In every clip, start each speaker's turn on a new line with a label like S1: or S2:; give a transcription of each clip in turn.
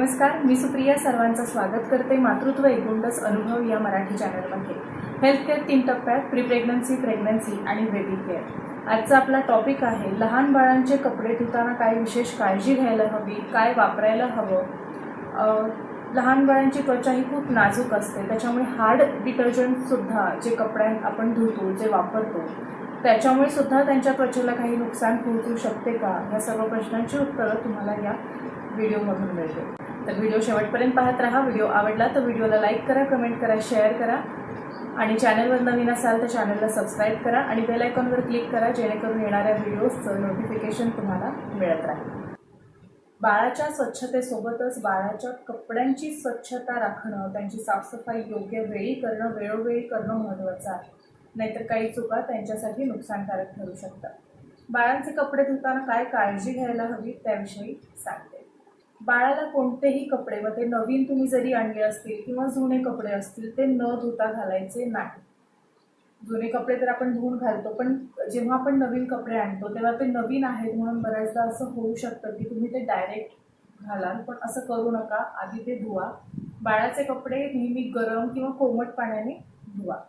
S1: नमस्कार, मी सुप्रिया सर्वांचं स्वागत करते मातृत्व एक gondas अनुभव या मराठी चॅनलमध्ये। हेल्थ केअर 3 टप्प्यात प्री प्रेग्नन्सी, प्रेग्नन्सी आणि बेबी केअर। आजचा आपला टॉपिक आहे लहान बाळांचे कपडे धुताना काय विशेष काळजी घ्यायला हवी, काय वापरायला हवं। लहान बाळांची त्वचा ही खूप नाजूक असते, त्याच्यामुळे हार्ड डिटर्जंट सुद्धा जे कपड्यां आपण धुतो, जे वापरतो त्याच्यामुळे सुद्धा त्यांच्या त्वचेला काही नुकसान पोहोचू शकते का, या सर्व प्रश्नांची उत्तरं तुम्हाला या व्हिडिओमधून मिळतील। तर व्हिडिओ शेवटपर्यंत पाहत राहा। व्हिडिओ आवडला तर व्हिडिओला लाईक करा, कमेंट करा, शेअर करा आणि चॅनलवर नवीन असाल तर चॅनलला सबस्क्राईब करा आणि बेल आयकॉनवर क्लिक करा, जेणेकरून येणाऱ्या व्हिडिओजचं नोटिफिकेशन तुम्हाला मिळत राहील। बाळाच्या स्वच्छतेसोबतच बाळाच्या कपड्यांची स्वच्छता राखणं, त्यांची साफसफाई योग्य वेळी करणं, वेळोवेळी करणं महत्त्वाचं आहे, नाहीतर काही चुका त्यांच्यासाठी नुकसानकारक ठरू शकतात। बाळांचे कपडे धुताना काय काळजी घ्यायला हवी त्याविषयी सांगते। बाळाला कोणतेही कपडे, मग ते नवीन तुम्ही जरी आणले असतील किंवा जुने कपडे असतील, ते न धुता घालायचे नाही। जुने कपडे तर आपण धुवून घालतो, पण जेव्हा आपण नवीन कपडे आणतो तेव्हा ते नवीन आहेत म्हणून बऱ्याचदा असं होऊ शकतं की तुम्ही ते डायरेक्ट घालाल, पण असं करू नका। आधी ते धुवा। बाळाचे कपडे नेहमी गरम किंवा कोमट पाण्याने धुवा।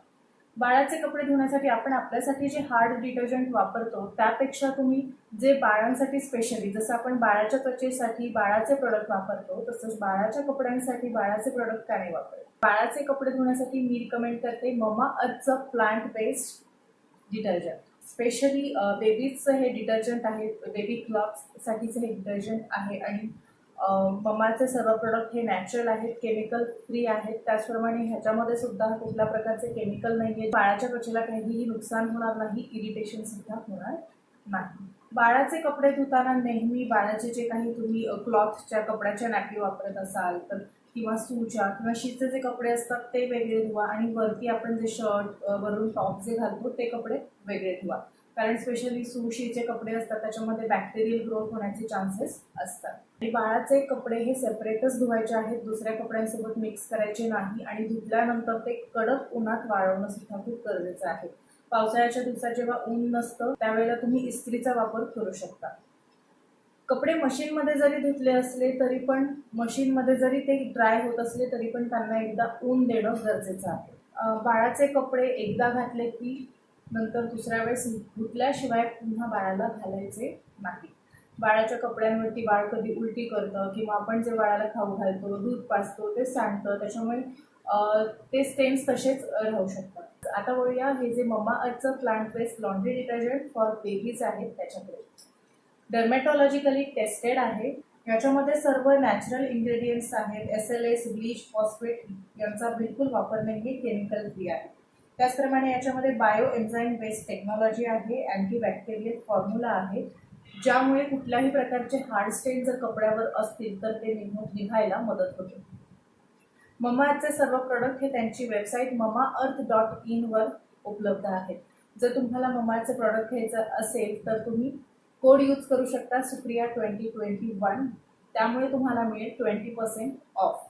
S1: बाळाचे कपडे धुण्यासाठी आपण आपल्यासाठी जे हार्ड डिटर्जंट वापरतो त्यापेक्षा तुम्ही जे बाळांसाठी स्पेशली, जसं आपण बाळाच्या त्वचेसाठी बाळाचे प्रोडक्ट वापरतो तसंच बाळाच्या कपड्यांसाठी बाळाचे प्रोडक्ट का नाही वापरत। बाळाचे कपडे धुण्यासाठी मी रिकमेंड करते ममाअर्थचं प्लांट बेस्ड डिटर्जंट। स्पेशली बेबीजचं हे डिटर्जंट आहे, बेबी क्लॉथ्ससाठीचं हे डिटर्जंट आहे आणि ममाचे सर्व प्रोडक्ट हे नॅचरल आहेत, केमिकल फ्री आहेत। त्याचप्रमाणे ह्याच्यामध्ये सुद्धा कुठल्या प्रकारचे केमिकल नाही आहे। बाळाच्या त्वचेला काहीही नुकसान होणार नाही, इरिटेशन सुद्धा होणार नाही। बाळाचे कपडे धुताना नेहमी बाळाचे जे काही तुम्ही क्लॉथच्या कपड्याच्या नॅपी वापरत असाल तर किंवा सूच्या किंवा शीचे जे कपडे असतात ते वेगळे धुवा आणि वरती आपण जे शर्ट वरून टॉप जे घालतो ते कपडे वेगळे धुवा, कारण स्पेशली शीचे कपडे असतात त्याच्यामध्ये बॅक्टेरियल ग्रोथ होण्याचे चान्सेस असतात। आणि बाळाचे कपडे हे सेपरेटच धुवायचे आहेत, दुसऱ्या कपड्यांसोबत मिक्स करायचे नाही आणि धुतल्यानंतर ते कडक उन्हात वाळवणं सुद्धा खूप गरजेचं आहे। पावसाळ्याच्या दिवसात जेव्हा ऊन नसतं त्यावेळेला तुम्ही इस्त्रीचा वापर करू शकता। कपडे मशीनमध्ये जरी धुतले असले तरी पण, मशीनमध्ये जरी ते ड्राय होत असले तरी पण त्यांना एकदा ऊन देणं गरजेचं आहे। बाळाचे कपडे एकदा घातले की नंतर दुसऱ्या वेळेस धुतल्याशिवाय पुन्हा बाळाला घालायचे नाही। बाळाच्या कपड्यांवरती बाळ कधी उलटी करतं किंवा आपण जे बाळाला खाऊ घालतो, दूध पाजतो ते सांडतं, त्याच्यामुळे ते स्टेन्स तसेच राहू शकतात। आता वळूया हे जे ममाअर्थचं plant based laundry detergent for babies आहे त्याच्याकडे। dermatologically टेस्टेड आहे, याच्यामध्ये सर्व नॅचरल इन्ग्रेडियंट्स आहेत। SLES, ब्लीच, फॉस्फेट यांचा बिलकुल वापर नाही, केमिकल फ्री आहे। त्याचप्रमाणे याच्यामध्ये bio-enzyme बेस्ड टेक्नॉलॉजी आहे, अँटीबॅक्टेरियल फॉर्म्युला आहे, ज्यामुळे कुठल्याही प्रकारचे हार्ड स्टेन जर कपड्यावर असतील तर ते निघायला मदत होते। ममाअर्थचे सर्व प्रोडक्ट हे त्यांची वेबसाईट mamaearth.in वर उपलब्ध आहेत। जर तुम्हाला ममाअर्थचे प्रोडक्ट घ्यायचं असेल तर तुम्ही कोड यूज करू शकता, सुप्रिया 2021, त्यामुळे तुम्हाला मिळेल 20% ऑफ।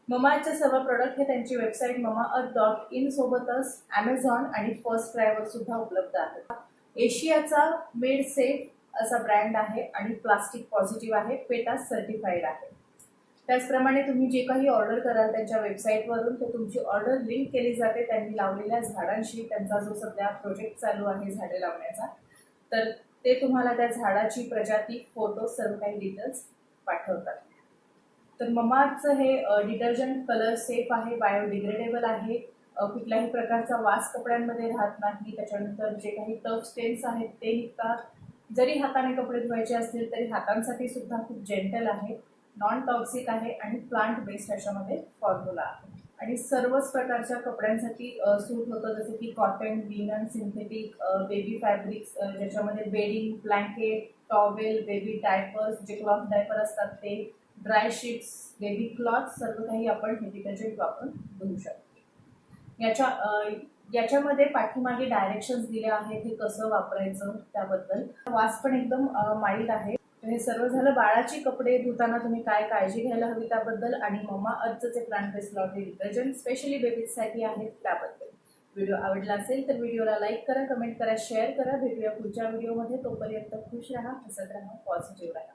S1: ममाअर्थचे सर्व प्रोडक्ट हे त्यांची वेबसाईट mamaearth.in सोबतच ॲमेझॉन आणि फर्स्ट क्रायवर सुद्धा उपलब्ध आहेत। एशियाचा मेड सेफ असा ब्रँड आहे आणि प्लास्टिक पॉझिटिव्ह आहे, पेटा सर्टिफाईड आहे। त्याचप्रमाणे तुम्ही जे काही ऑर्डर कराल त्यांच्या वेबसाईटवरून तर तुमची ऑर्डर लिंक केली जाते त्यांनी लावलेल्या झाडांशी। त्यांचा जो सध्या प्रोजेक्ट चालू आहे झाडे लावण्याचा, तर ते तुम्हाला त्या झाडाची प्रजाती, फोटो, सर्व काही डिटेल्स पाठवतात। तर ममाअर्थचं हे डिटर्जंट कलर सेफ आहे, बायोडिग्रेडेबल आहे, कुठल्याही प्रकारचा वास कपड्यांमध्ये राहत नाही। त्याच्यानंतर जे काही टफ स्टेन्स आहेत ते निघतात। जरी हाताने कपडे धुवायचे असतील तरी हातांसाठी सुद्धा खूप जेंटल आहे, नॉन टॉक्सिक आहे आणि प्लांट बेस्ड याच्यामध्ये फॉर्म्युला आहे आणि सर्वच प्रकारच्या कपड्यांसाठी सूट होतं, जसं की cotton, linen, synthetic, baby fabrics, ज्याच्यामध्ये bedding, blanket, towel, baby diapers, जे क्लॉथ डायपर असतात ते, ड्राय शीट्स, बेबी क्लॉथ, सर्व काही आपण हे डिटर्जंट वापरून धुवू शकतो। याच्यामध्ये पाठीमागे डायरेक्शन्स दिले आहेत हे कसं वापरायचं त्याबद्दल। वास पण एकदम माइल्ड आहे। हे सर्व झालं बाळाची कपडे धुताना तुम्ही काय काळजी घ्यायला हवी त्याबद्दल आणि ममाअर्थचं जे plant based laundry detergent specially बेबीजसाठी आहेत त्याबद्दल। व्हिडिओ आवडला असेल तर व्हिडिओला लाईक करा, कमेंट करा, शेअर करा। भेटूया पुढच्या व्हिडिओमध्ये, तोपर्यंत खुश राहा, हसत राहा, पॉझिटिव्ह राहा।